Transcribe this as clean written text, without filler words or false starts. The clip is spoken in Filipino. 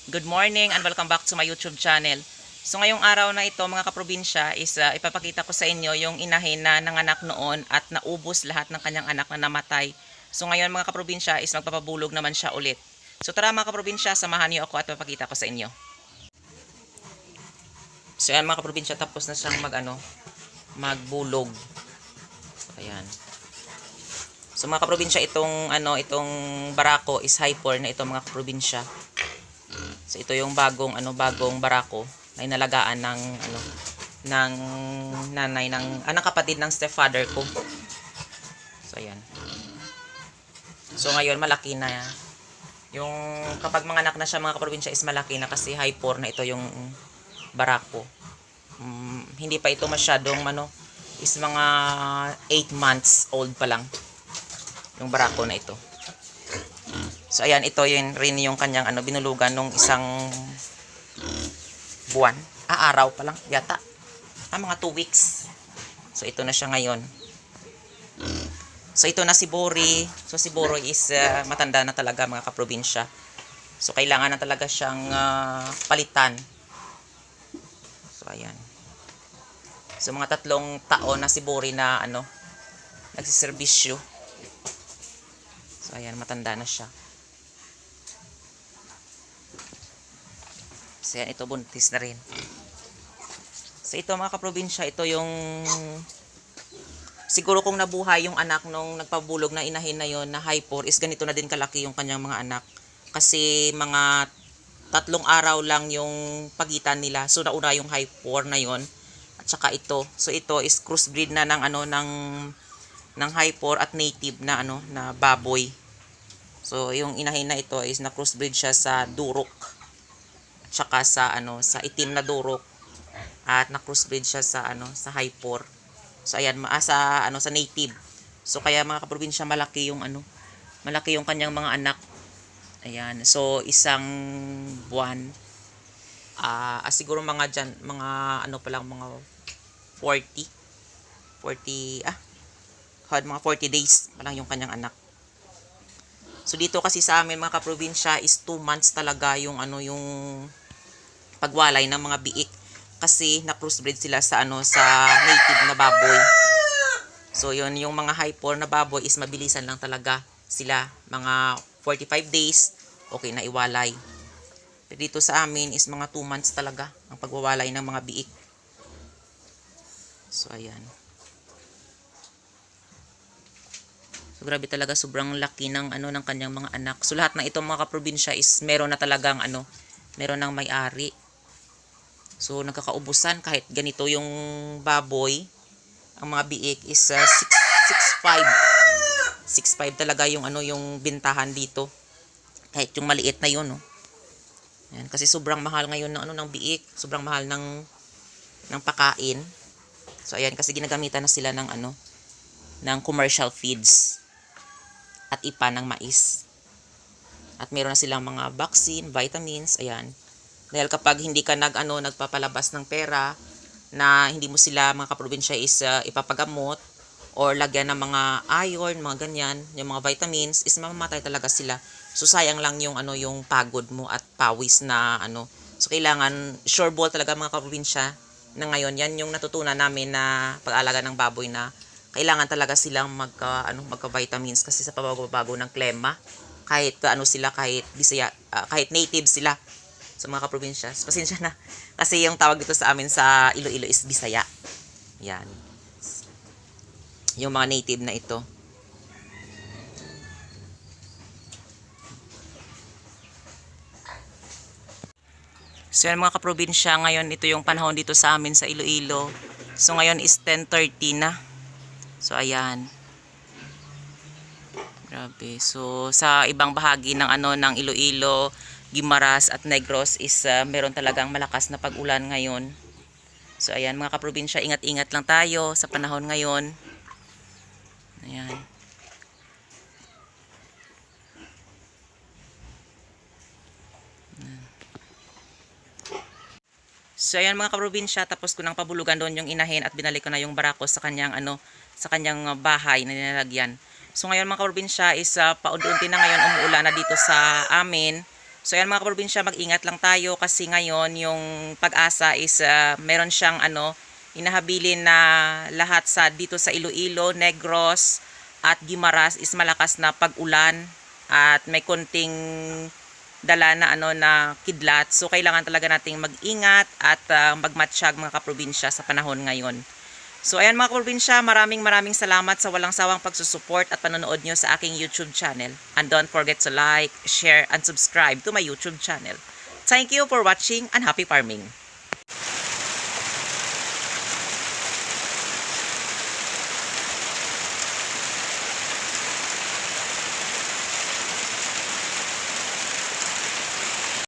Good morning and welcome back to my YouTube channel. So ngayong araw na ito mga kaprobinsya is ipapakita ko sa inyo yung inahin na nanganak noon at naubos lahat ng kanyang anak na namatay. So ngayon mga kaprobinsya is magpapabulog naman siya ulit. So tara mga kaprobinsya, samahan niyo ako at ipapakita ko sa inyo. So yan mga kaprobinsya, tapos na siyang magbulog. So ayan. So mga kaprobinsya, itong barako is hyper na ito mga kaprobinsya. So ito yung bagong barako na inalagaan ng nanay ng kapatid ng stepfather ko. So ayan. So ngayon malaki na yung kapag mga anak na siya mga kaprobinsya is malaki na kasi hyper na ito yung barako. Hindi pa ito masyadong is mga 8 months old pa lang yung barako na ito. So ayan, ito yun rin yung kanyang binulugan nung isang buwan. Araw pa lang yata. Mga 2 weeks. So ito na siya ngayon. So ito na si Bori. So si Bori is matanda na talaga mga kaprobinsya. So kailangan na talaga siyang palitan. So ayan. So mga 3 taon na si Bori na nagsiservisyo. So ayan, matanda na siya. So yan, ito buntis na rin. So ito mga kaprobinsya, ito yung siguro kung nabuhay yung anak nung nagpabulog na inahin na yon na hyper is ganito na din kalaki yung kanyang mga anak. Kasi mga 3 araw lang yung pagitan nila. So nauna yung hyper na yon at saka ito. So ito is crossbreed na ng hyper at native na na baboy. So yung inahin na ito is na crossbreed siya sa durok. Tsaka sa itim na durok at na-crossbreed siya sa hyper. So ayan, sa native. So kaya mga kaprobinsya, malaki yung kanyang mga anak. Ayan. So isang buwan siguro mga mga 40 days pa lang yung kanyang anak. So dito kasi sa amin mga kaprobinsya is 2 months talaga yung yung pagwalay ng mga biik kasi na-crossbreed sila sa sa native na baboy. So yun, yung mga hyper na baboy is mabilisan lang talaga sila, mga 45 days okay na iwalay. Pero dito sa amin is mga 2 months talaga ang pagwawalay ng mga biik. So ayan. So, grabe talaga, sobrang laki ng ng kanyang mga anak. So lahat ng itong mga kaprobinsya is meron na talagang meron ng may-ari. So nagkakaubusan kahit ganito yung baboy. Ang mga biik is 6'5". 6'5 talaga yung yung bintahan dito. Kahit yung maliit na yun, no. Yan, kasi sobrang mahal ngayon ng ng biik, sobrang mahal ng pakain. So ayan, kasi ginagamitan na sila ng ng commercial feeds at ipa ng mais. At meron na silang mga vaccine, vitamins, ayan. Dahil kapag hindi ka nagpapalabas ng pera na hindi mo sila mga kaprobinsya is ipapagamot or lagyan ng mga iron, mga ganyan, yung mga vitamins, is mamamatay talaga sila. So sayang lang yung yung pagod mo at pawis na So kailangan sure ball talaga mga kaprobinsya na ngayon yan yung natutunan namin na pag-alaga ng baboy na kailangan talaga silang magka-vitamins kasi sa pabago-bago ng klima. Kahit sila, kahit Bisaya, kahit native sila sa mga kaprobinsya. Pasensya na. Kasi yung tawag dito sa amin sa Iloilo is Bisaya. Yan. Yung mga native na ito. So yan mga kaprobinsya, ngayon ito yung panahon dito sa amin sa Iloilo. So ngayon is 10:30 na. So ayan. Grabe. So sa ibang bahagi ng ng Iloilo, Guimaras at Negros is meron talagang malakas na pag-ulan ngayon. So ayan mga kaprobinsya, ingat-ingat lang tayo sa panahon ngayon. Ayan. So ayan mga kaprobinsya, tapos ko nang pabulugan doon yung inahin at binalik ko na yung barako sa kanyang sa kanyang bahay na nilalagyan. So ngayon mga kaprobinsya is paunti-unti na ngayon umuulan na dito sa amin. So ayan mga kaprobinsya, mag-ingat lang tayo kasi ngayon yung Pag-asa is meron siyang hinahabilin na lahat dito sa Iloilo, Negros at Guimaras is malakas na pag-ulan at may konting dala na na kidlat. So kailangan talaga nating mag-ingat at magmatsyag mga kaprobinsya sa panahon ngayon. So ayan mga kaprobinsya, maraming salamat sa walang sawang pagsusupport at panonood nyo sa aking YouTube channel. And don't forget to like, share, and subscribe to my YouTube channel. Thank you for watching and happy farming!